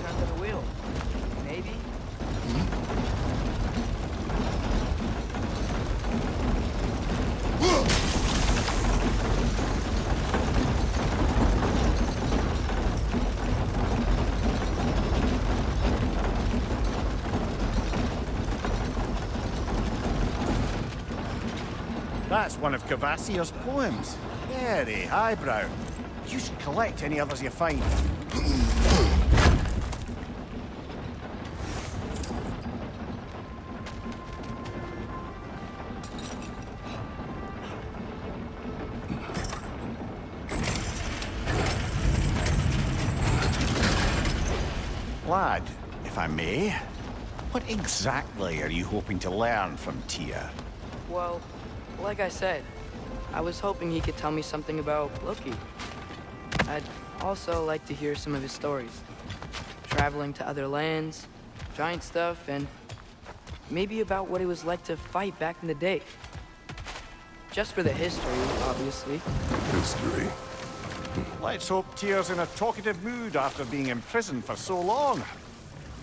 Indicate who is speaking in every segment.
Speaker 1: under the wheel. Maybe?
Speaker 2: That's one of Cavassier's poems. Very highbrow. You should collect any others you find. Lad, if I may, what exactly are you hoping to learn from Tia?
Speaker 1: Well, like I said, I was hoping he could tell me something about Loki. I'd also like to hear some of his stories. Traveling to other lands, giant stuff, and maybe about what it was like to fight back in the day. Just for the history, obviously.
Speaker 3: History.
Speaker 2: Let's hope Tyr's in a talkative mood after being imprisoned for so long.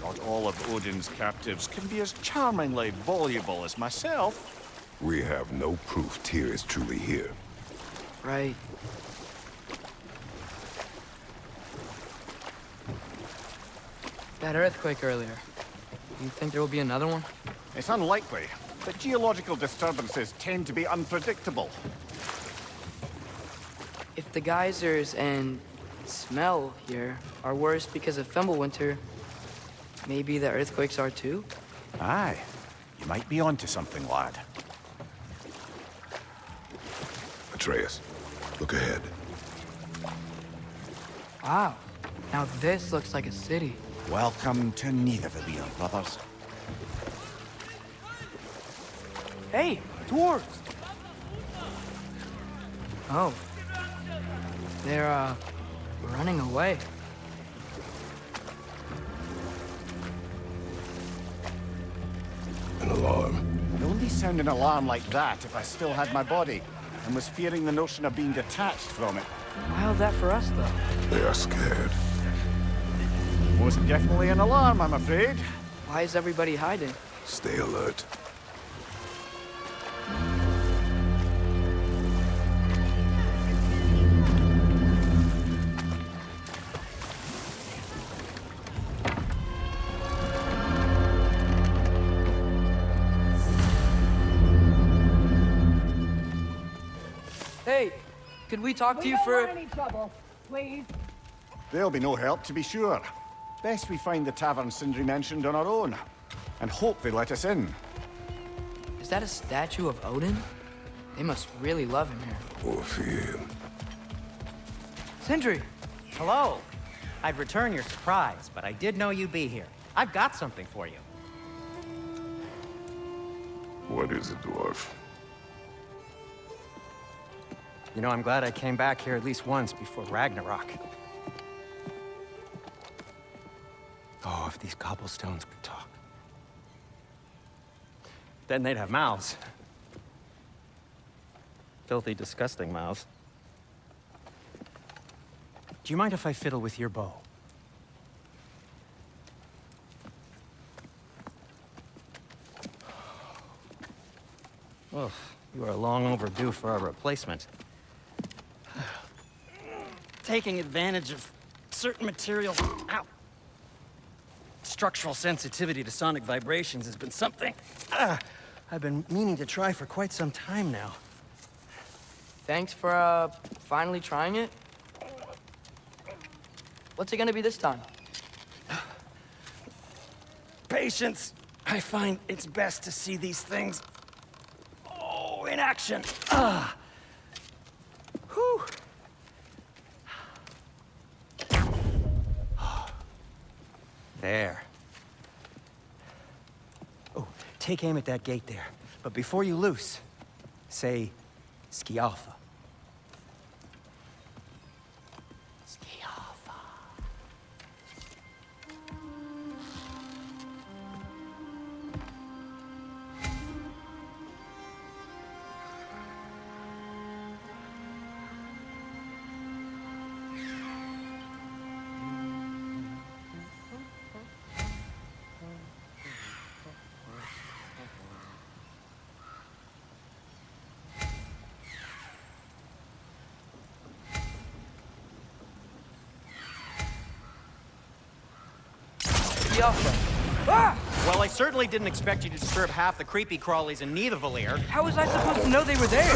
Speaker 2: Not all of Odin's captives can be as charmingly voluble as myself.
Speaker 3: We have no proof Tyr is truly here.
Speaker 1: Right. That earthquake earlier. You think there will be another one?
Speaker 2: It's unlikely, but geological disturbances tend to be unpredictable.
Speaker 1: If the geysers and smell here are worse because of Fimbulwinter, maybe the earthquakes are too?
Speaker 2: Aye. You might be onto something, lad.
Speaker 3: Atreus, look ahead.
Speaker 1: Wow. Now this looks like a city.
Speaker 2: Welcome to Nidavellir, brothers.
Speaker 1: Hey, dwarves! Oh. They're, running away.
Speaker 3: An alarm.
Speaker 2: I'd only sound an alarm like that if I still had my body, and was fearing the notion of being detached from it.
Speaker 1: Wild that for us, though.
Speaker 3: They are scared.
Speaker 2: Most definitely an alarm, I'm afraid.
Speaker 1: Why is everybody hiding?
Speaker 3: Stay alert.
Speaker 1: Hey, could we talk to you for...
Speaker 4: We don't want any trouble, please.
Speaker 2: There'll be no help, to be sure. Best we find the tavern Sindri mentioned on our own, and hope they let us in.
Speaker 1: Is that a statue of Odin? They must really love him here.
Speaker 3: Or fear.
Speaker 1: Sindri!
Speaker 5: Hello. I'd return your surprise, but I did know you'd be here. I've got something for you.
Speaker 3: What is it, dwarf?
Speaker 5: You know, I'm glad I came back here at least once before Ragnarok. Oh, if these cobblestones could talk. Then they'd have mouths. Filthy, disgusting mouths. Do you mind if I fiddle with your bow? Well, you are long overdue for a replacement. Taking advantage of certain materials. Ow! Structural sensitivity to sonic vibrations has been something I've been meaning to try for quite some time now.
Speaker 1: Thanks for, finally trying it. What's it gonna be this time?
Speaker 5: Patience. I find it's best to see these things, in action. Whew. There. Oh, take aim at that gate there. But before you loose, say, Skialfa. Skialfa.
Speaker 1: the offset. Ah!
Speaker 6: Well, I certainly didn't expect you to disturb half the creepy crawlies in Nidavellir.
Speaker 1: How was I supposed to know they were there?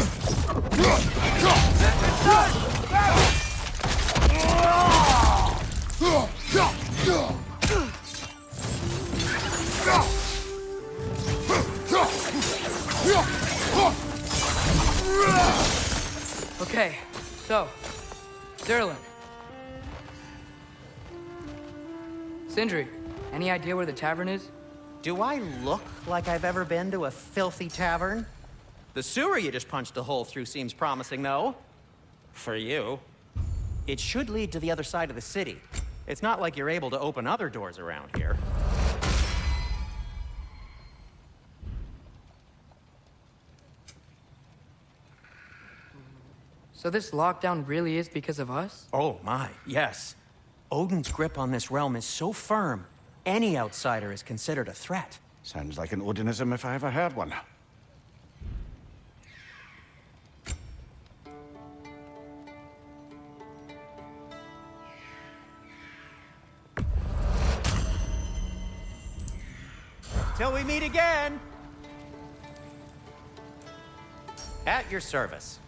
Speaker 1: Okay, so, Sterling. Sindri, any idea where the tavern is?
Speaker 6: Do I look like I've ever been to a filthy tavern? The sewer you just punched a hole through seems promising, though. For you. It should lead to the other side of the city. It's not like you're able to open other doors around here.
Speaker 1: So this lockdown really is because of us?
Speaker 6: Oh my, yes. Odin's grip on this realm is so firm, any outsider is considered a threat.
Speaker 2: Sounds like an Odinism if I ever heard one.
Speaker 6: Till we meet again! At your service.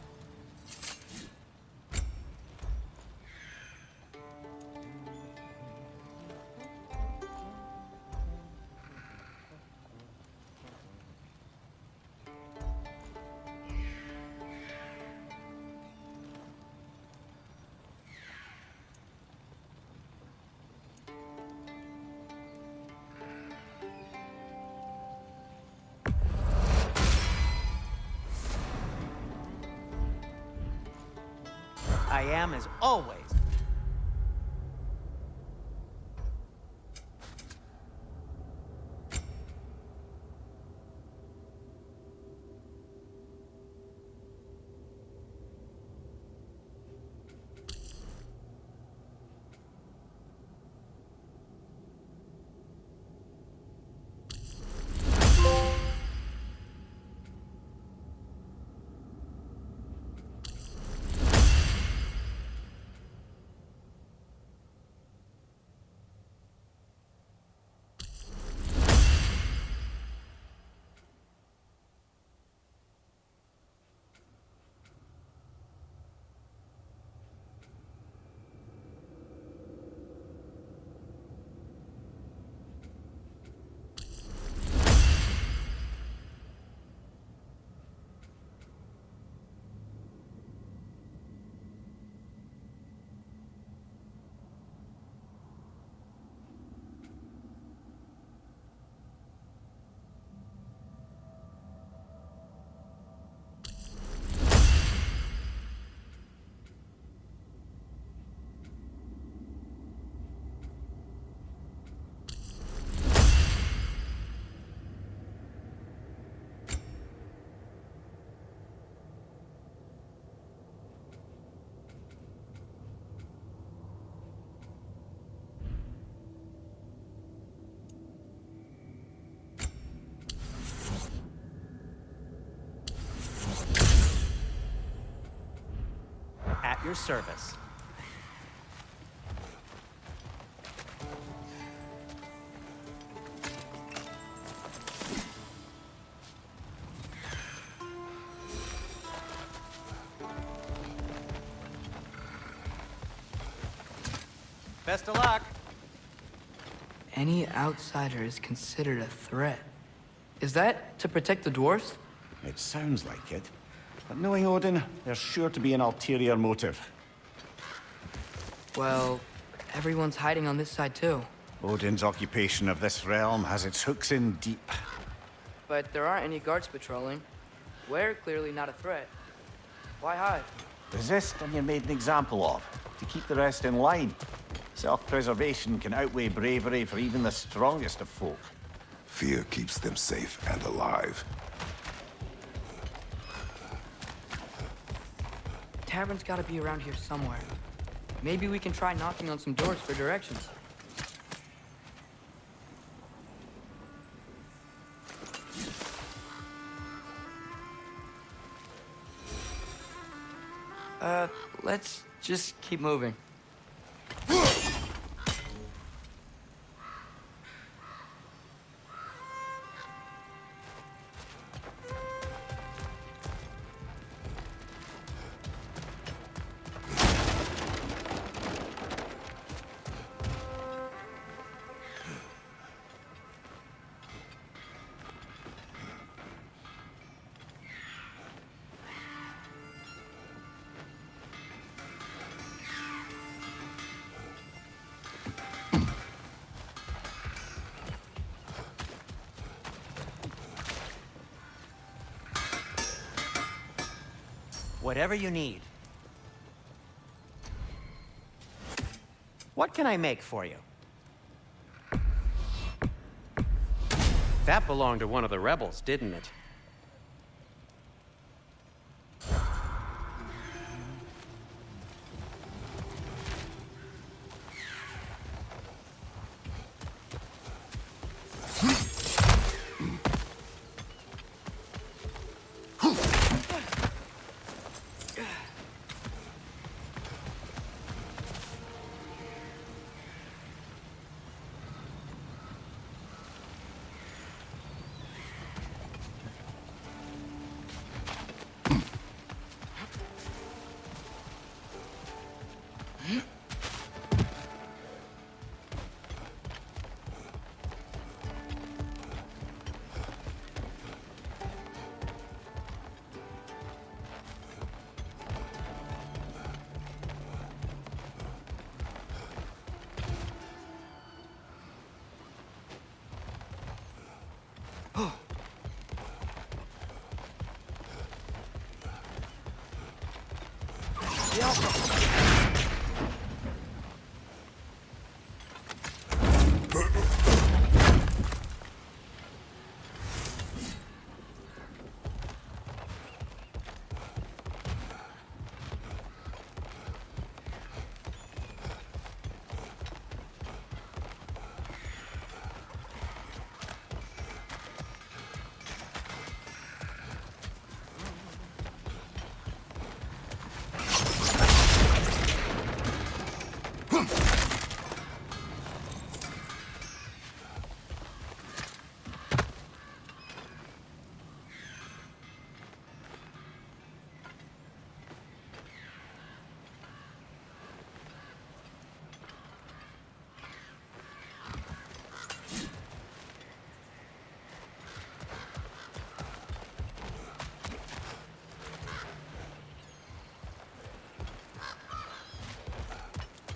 Speaker 6: I am, as always, at your service. Best of luck.
Speaker 1: Any outsider is considered a threat. Is that to protect the dwarfs?
Speaker 2: It sounds like it. But knowing Odin, there's sure to be an ulterior motive.
Speaker 1: Well, everyone's hiding on this side too.
Speaker 2: Odin's occupation of this realm has its hooks in deep.
Speaker 1: But there aren't any guards patrolling. We're clearly not a threat. Why hide?
Speaker 2: Resist and you're made an example of, to keep the rest in line. Self-preservation can outweigh bravery for even the strongest of folk.
Speaker 3: Fear keeps them safe and alive.
Speaker 1: Tavern's gotta be around here somewhere. Maybe we can try knocking on some doors for directions. Let's just keep moving.
Speaker 6: Whatever you need. What can I make for you? That belonged to one of the rebels, didn't it?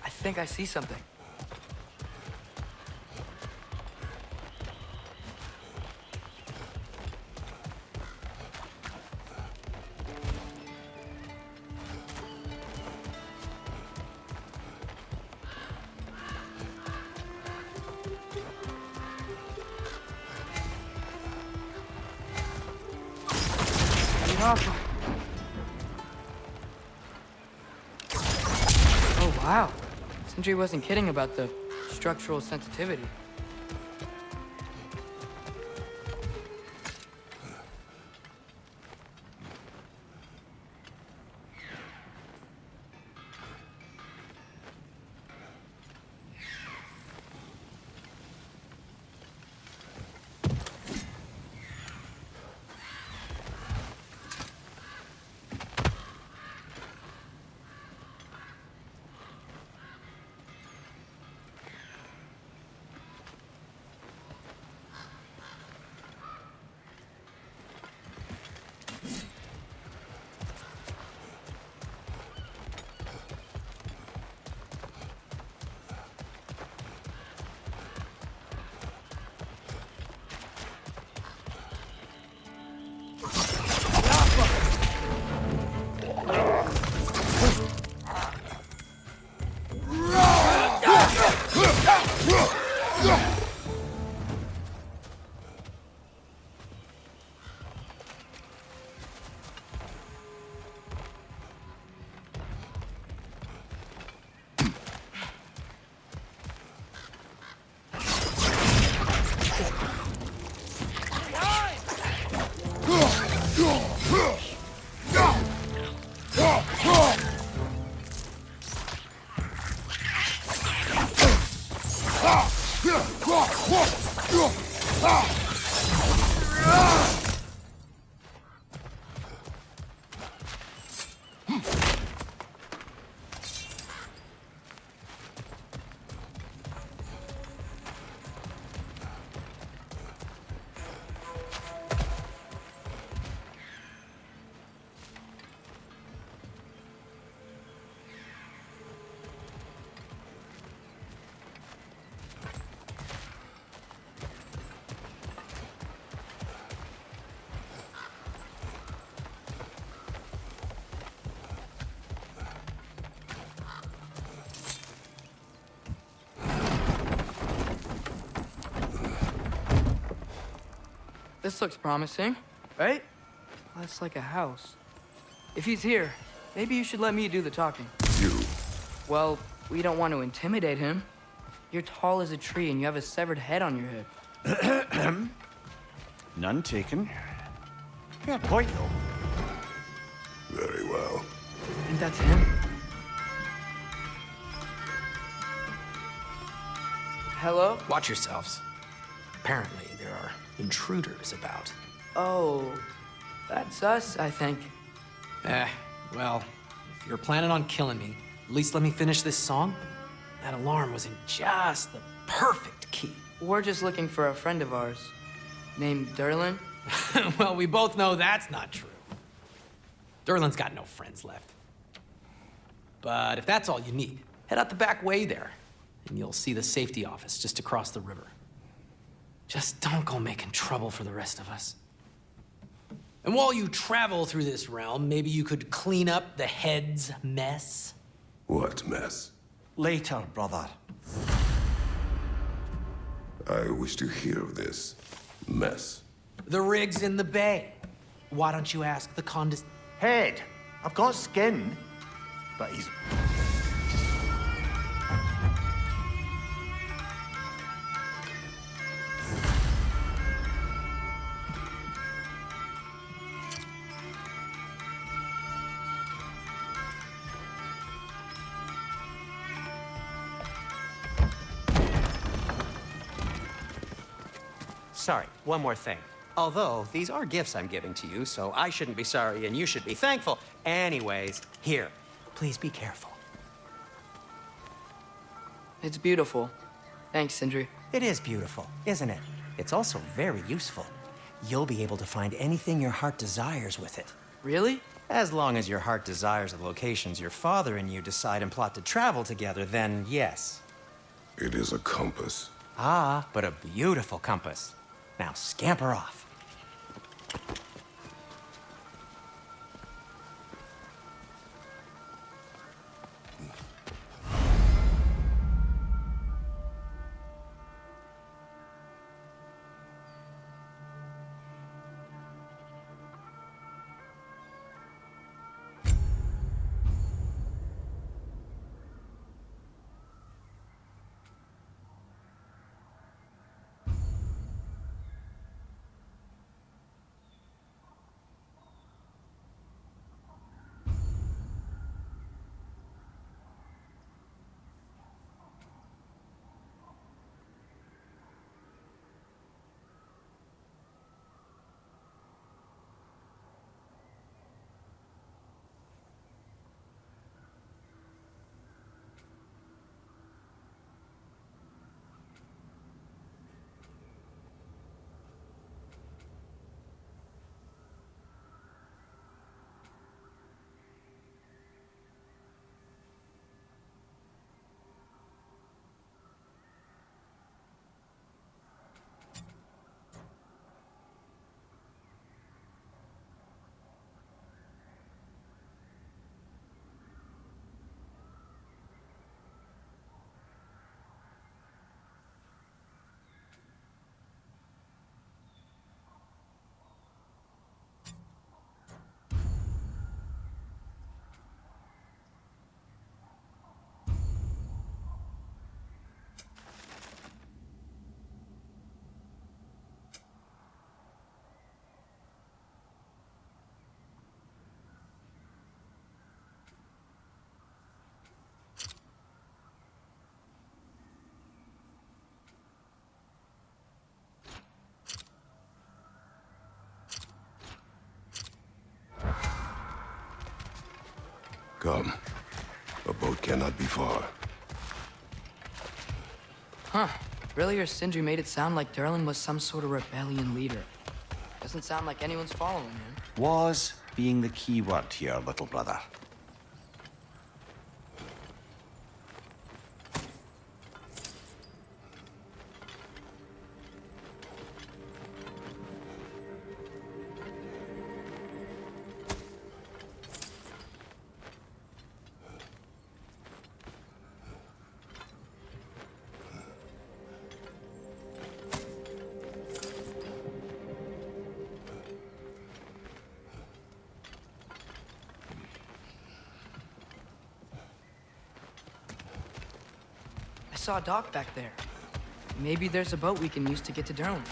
Speaker 1: I think I see something. Oh, wow. Sindri wasn't kidding about the structural sensitivity. This looks promising, right? That's like a house. If he's here, maybe you should let me do the talking.
Speaker 3: You.
Speaker 1: Well, we don't want to intimidate him. You're tall as a tree and you have a severed head on your head.
Speaker 2: None taken. Fair point, though.
Speaker 3: Very well.
Speaker 1: I think that's him. Hello?
Speaker 7: Watch yourselves. Apparently, there are intruders about.
Speaker 1: Oh, that's us, I think.
Speaker 7: Well, if you're planning on killing me, at least let me finish this song. That alarm was in just the perfect key.
Speaker 1: We're just looking for a friend of ours named Derlin.
Speaker 7: Well, we both know that's not true. Derlin's got no friends left. But if that's all you need, head out the back way there, and you'll see the safety office just across the river. Just don't go making trouble for the rest of us. And while you travel through this realm, maybe you could clean up the head's mess?
Speaker 3: What mess?
Speaker 5: Later, brother.
Speaker 3: I wish to hear of this mess.
Speaker 7: The rig's in the bay. Why don't you ask the
Speaker 2: Head. I've got skin, but he's...
Speaker 6: Sorry, one more thing. Although, these are gifts I'm giving to you, so I shouldn't be sorry and you should be thankful. Anyways, here, please be careful.
Speaker 1: It's beautiful. Thanks, Sindri.
Speaker 5: It is beautiful, isn't it? It's also very useful. You'll be able to find anything your heart desires with it.
Speaker 1: Really?
Speaker 5: As long as your heart desires the locations your father and you decide and plot to travel together, then yes.
Speaker 3: It is a compass.
Speaker 5: Ah, but a beautiful compass. Now scamper off.
Speaker 3: Come. A boat cannot be far.
Speaker 1: Huh. Earlier, Sindri made it sound like Derlin was some sort of rebellion leader. Doesn't sound like anyone's following him.
Speaker 2: Was being the key word here, little brother.
Speaker 1: saw a dock back there. Maybe there's a boat we can use to get to Derlin's.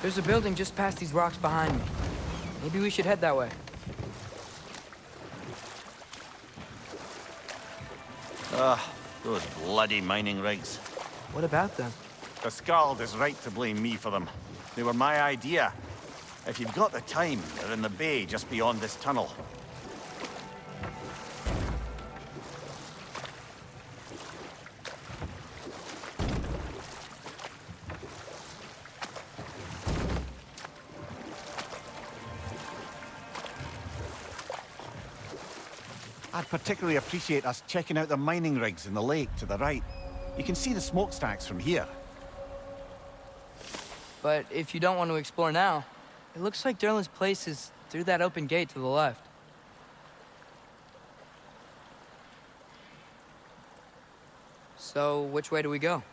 Speaker 1: There's a building just past these rocks behind me. Maybe we should head that way.
Speaker 2: Ah, those bloody mining rigs.
Speaker 1: What about them?
Speaker 2: The Skald is right to blame me for them. They were my idea. If you've got the time, they're in the bay just beyond this tunnel. I'd particularly appreciate us checking out the mining rigs in the lake to the right. You can see the smokestacks from here.
Speaker 1: But if you don't want to explore now, it looks like Derlin's place is through that open gate to the left. So, which way do we go?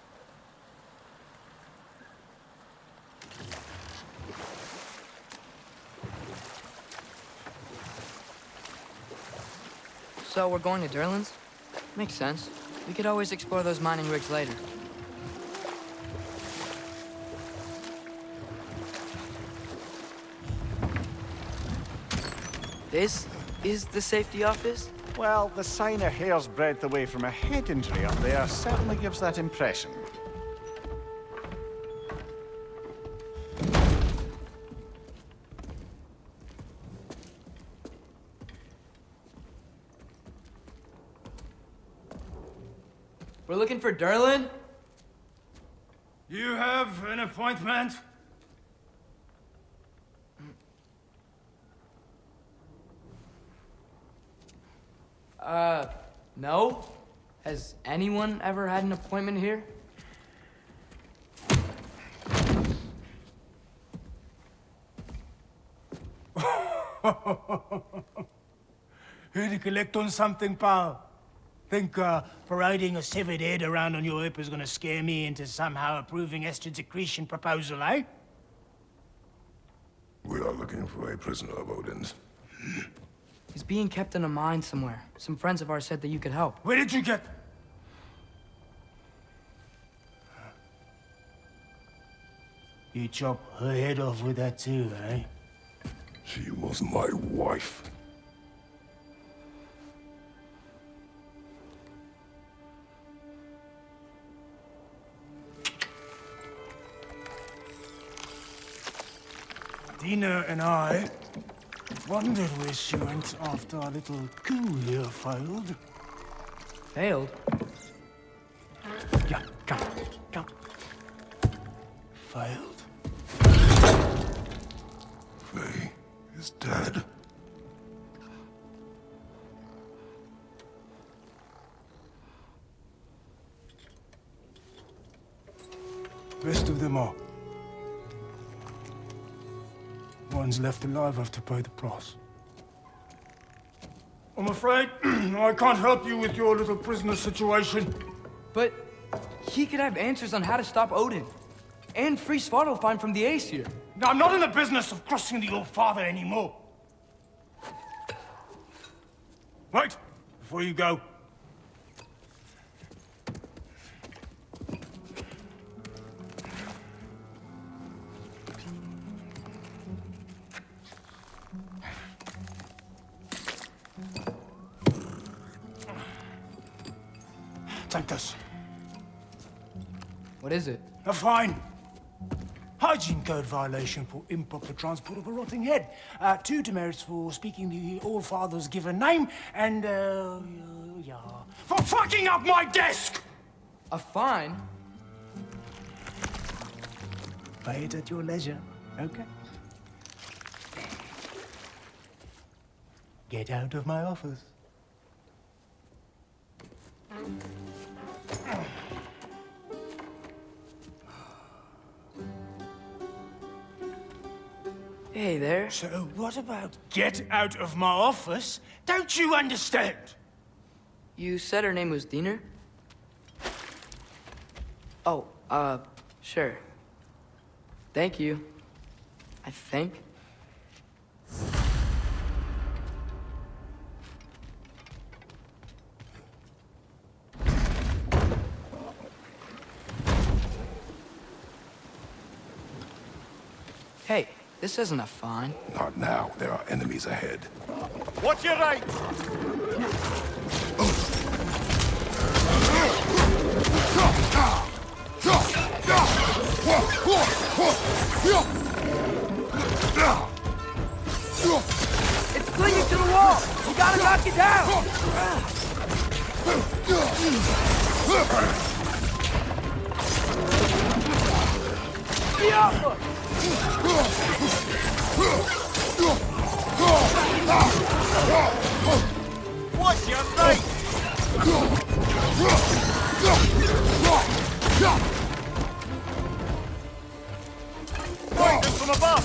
Speaker 1: So, we're going to Derlin's? Makes sense. We could always explore those mining rigs later. This is the safety office?
Speaker 2: Well, the sign a hair's breadth away from a head injury up there certainly gives that impression.
Speaker 1: We're looking for Derlin?
Speaker 5: You have an appointment?
Speaker 1: No? Has anyone ever had an appointment here?
Speaker 8: Here to collect on something, pal. Think parading a severed head around on your hip is gonna scare me into somehow approving Esther's accretion proposal, eh?
Speaker 3: We are looking for a prisoner of Odin's.
Speaker 1: He's being kept in a mine somewhere. Some friends of ours said that you could help.
Speaker 8: Where did you get... You chop her head off with that too, eh?
Speaker 3: She was my wife.
Speaker 8: Dina and I wondered where she went after our little coup here failed.
Speaker 1: Failed?
Speaker 8: Yeah, come. Failed.
Speaker 3: Faye is dead.
Speaker 8: Rest of them are. Ones left alive have to pay the price. I'm afraid I can't help you with your little prisoner situation.
Speaker 1: But he could have answers on how to stop Odin. And free Svartalfheim from the Aesir.
Speaker 8: Now, I'm not in the business of crossing the old father anymore. Wait, before you go. Take this.
Speaker 1: What is it?
Speaker 8: A fine. Hygiene code violation for improper transport of a rotting head. 2 demerits for speaking the All-Father's given name, and, yeah. For fucking up my desk!
Speaker 1: A fine?
Speaker 8: Pay it at your leisure, okay? Get out of my office.
Speaker 1: Hey there.
Speaker 8: So what about get out of my office? Don't you understand?
Speaker 1: You said her name was Diener? Oh, sure. Thank you. I think. Hey, this isn't a fine.
Speaker 3: Not now. There are enemies ahead.
Speaker 2: Watch your right!
Speaker 1: It's clinging to the wall! You gotta knock it down!
Speaker 2: Watch your right! Point them from above!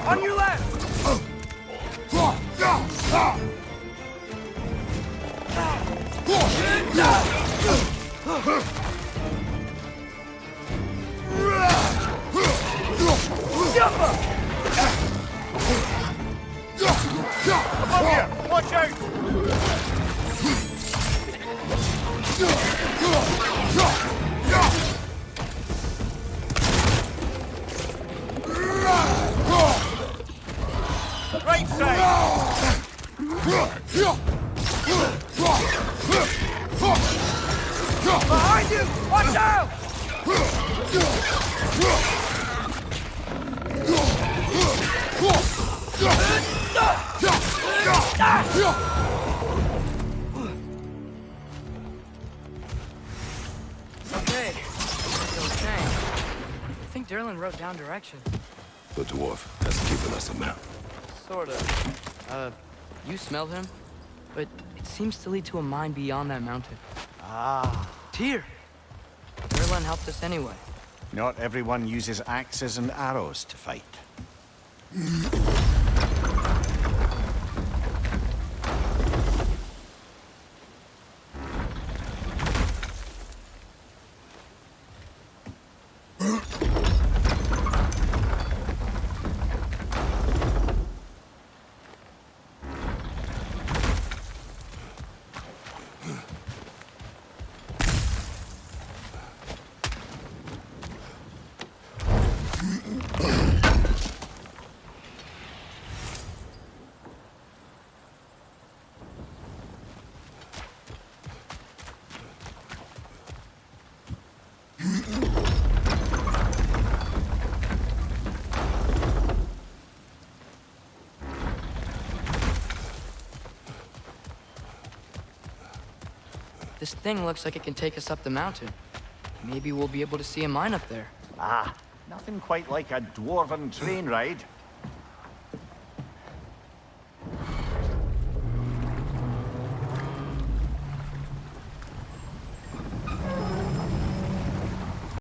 Speaker 1: On your left!
Speaker 2: Above here! Watch out! Right side!
Speaker 1: Behind you! Watch out! Okay. So saying. I think Derlin wrote down directions.
Speaker 3: The dwarf has given us a map.
Speaker 1: Sort of. You smelled him? But it seems to lead to a mine beyond that mountain.
Speaker 2: Ah.
Speaker 1: Tyr! Derlin helped us anyway.
Speaker 2: Not everyone uses axes and arrows to fight.
Speaker 1: This thing looks like it can take us up the mountain. Maybe we'll be able to see a mine up there.
Speaker 2: Ah, nothing quite like a dwarven train ride.